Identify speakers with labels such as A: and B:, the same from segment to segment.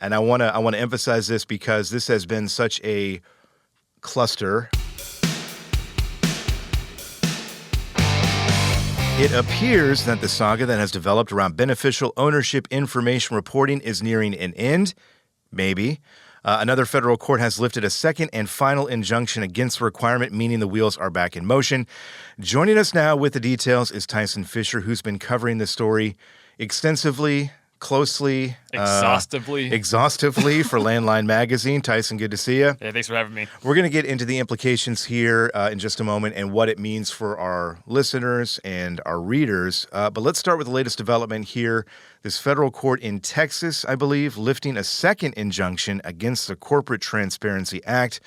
A: And I want to emphasize this because this has been such a cluster. It appears that the saga that has developed around beneficial ownership information reporting is nearing an end. Maybe. Another federal court has lifted a second and final injunction against the requirement, meaning the wheels are back in motion. Joining us now with the details is Tyson Fisher, who's been covering the story extensively, closely, exhaustively for Landline Magazine. Tyson, good to see you.
B: Yeah, thanks for having me.
A: We're going to get into the implications here in just a moment and what it means for our listeners and our readers. But let's start with the latest development here. This federal court in Texas, I believe, lifting a second injunction against the Corporate Transparency Act,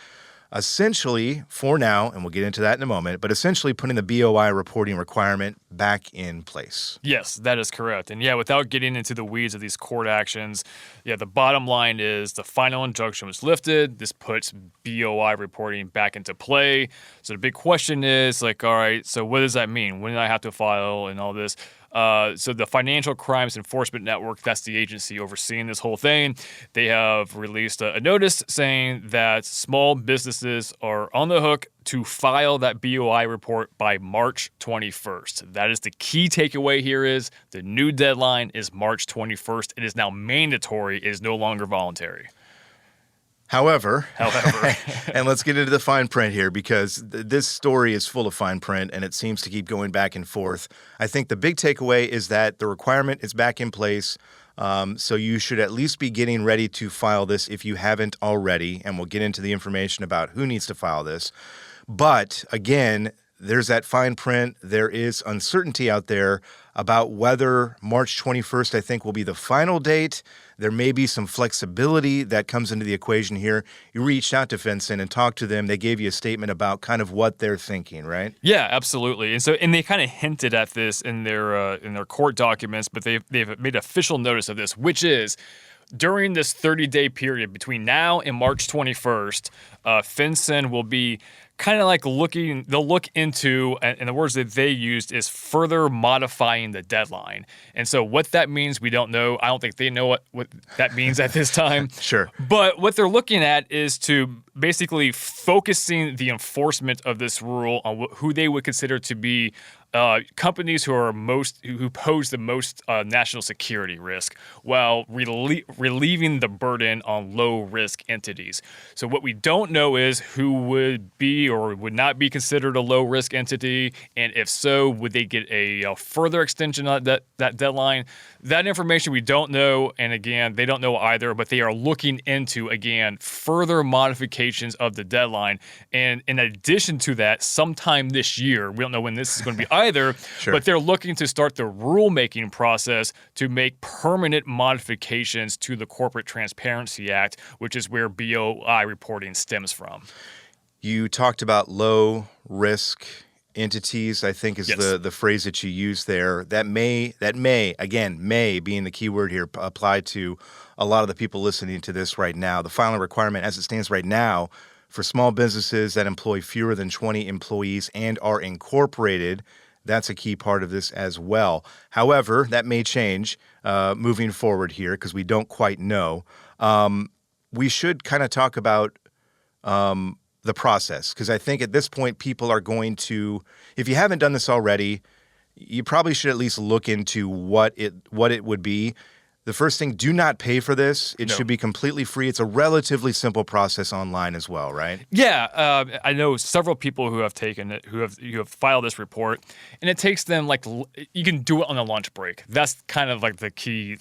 A: essentially, for now, and we'll get into that in a moment, but essentially putting the BOI reporting requirement back in place.
B: Yes, that is correct. And yeah, without getting into the weeds of these court actions, the bottom line is the final injunction was lifted. This puts BOI reporting back into play. So the big question is, all right, so what does that mean? When do I have to file and all this? So the Financial Crimes Enforcement Network, that's the agency overseeing this whole thing, they have released a notice saying that small businesses are on the hook to file that BOI report by March 21st. That is the key takeaway here is the new deadline is March 21st. It is now mandatory. It is no longer voluntary.
A: However, and let's get into the fine print here because this story is full of fine print and it seems to keep going back and forth. I think the big takeaway is that the requirement is back in place, so you should at least be getting ready to file this if you haven't already, and we'll get into the information about who needs to file this. But again, there's that fine print. There is uncertainty out there about whether March 21st, I think, will be the final date. There may be some flexibility that comes into the equation here. You reached out to FinCEN and talked to them. They gave you a statement about kind of what they're thinking, right?
B: Yeah, absolutely. And they kind of hinted at this in their court documents, but they've made official notice of this, which is during this 30-day period between now and March 21st, FinCEN will be kind of like they'll look into, and the words that they used is further modifying the deadline. And so what that means, we don't know. I don't think they know what that means at this time.
A: Sure.
B: But what they're looking at is to basically focusing the enforcement of this rule on who they would consider to be companies who pose the most national security risk, while relieving the burden on low-risk entities. So what we don't know is who would be or would not be considered a low-risk entity, and if so, would they get a further extension on that deadline? That information we don't know, and again, they don't know either, but they are looking into, again, further modifications of the deadline. And in addition to that, sometime this year, we don't know when this is going to be either,
A: sure,
B: but they're looking to start the rulemaking process to make permanent modifications to the Corporate Transparency Act, which is where BOI reporting stems from.
A: You talked about low-risk entities, I think is
B: yes,
A: the phrase that you used there. That may, again, may being the key word here, apply to a lot of the people listening to this right now. The filing requirement as it stands right now for small businesses that employ fewer than 20 employees and are incorporated, that's a key part of this as well. However, that may change moving forward here because we don't quite know. We should kind of talk about the process, because I think at this point people are going to, if you haven't done this already, you probably should at least look into what it would be. The first thing, do not pay for this. It should be completely free. It's a relatively simple process online as well, right?
B: Yeah, I know several people who have taken it, who have filed this report, and it takes them you can do it on a lunch break. That's kind of like the key,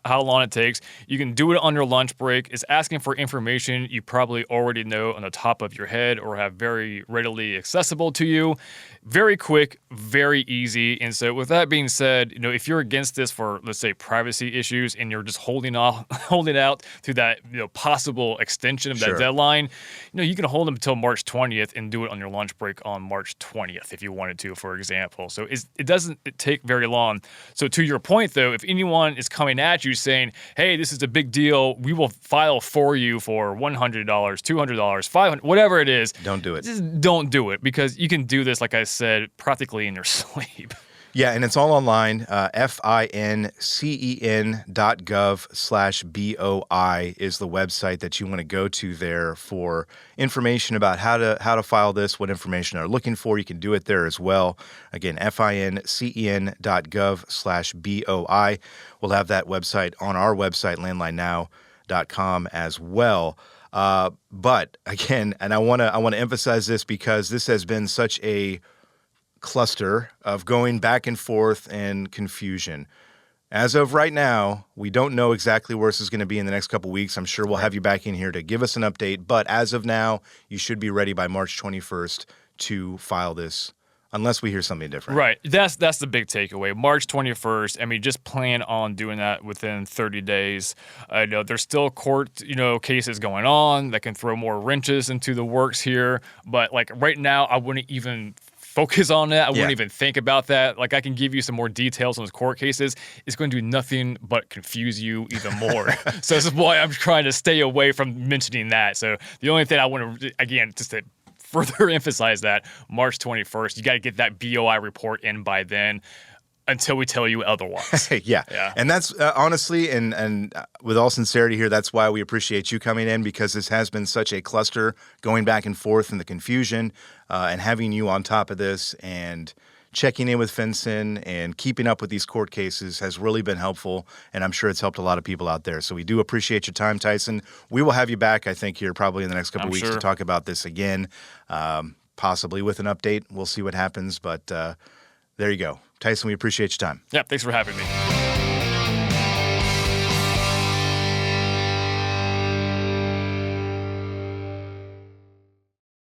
B: how long it takes. You can do it on your lunch break. It's asking for information you probably already know on the top of your head or have very readily accessible to you. Very quick, very easy. And so with that being said, if you're against this for, let's say, privacy issues and you're just holding out to that possible extension of that
A: sure,
B: deadline, you can hold them until March 20th and do it on your lunch break on March 20th if you wanted to, for example. So it doesn't take very long. So to your point, though, if anyone is coming at you saying, hey, this is a big deal, we will file for you for $100, $200, $500, whatever it is.
A: Don't do it.
B: Just don't do it, because you can do this, like I said, practically in your sleep.
A: Yeah, and it's all online. FINCEN.gov/BOI is the website that you want to go to there for information about how to file this, what information they're looking for. You can do it there as well. Again, FINCEN.gov/BOI. We'll have that website on our website, landlinenow.com, as well. But again, and I want to emphasize this because this has been such a cluster of going back and forth and confusion. As of right now, we don't know exactly where this is going to be in the next couple weeks. I'm sure we'll have you back in here to give us an update. But as of now, you should be ready by March 21st to file this, unless we hear something different.
B: Right. That's the big takeaway. March 21st. I mean, just plan on doing that within 30 days. I know there's still court, cases going on that can throw more wrenches into the works here. But like right now, I wouldn't even focus on that. I wouldn't even think about that. Like I can give you some more details on those court cases. It's going to do nothing but confuse you even more. So this is why I'm trying to stay away from mentioning that. So the only thing I want to, again, just to further emphasize that, March 21st, you got to get that BOI report in by then until we tell you otherwise.
A: Yeah. And that's honestly, and with all sincerity here, that's why we appreciate you coming in, because this has been such a cluster going back and forth in the confusion, and having you on top of this and checking in with FinCEN and keeping up with these court cases has really been helpful, and I'm sure it's helped a lot of people out there. So we do appreciate your time, Tyson. We will have you back, I think, here probably in the next couple weeks to talk about this again, possibly with an update. We'll see what happens, but there you go. Tyson, we appreciate your time.
B: Yeah, thanks for having me.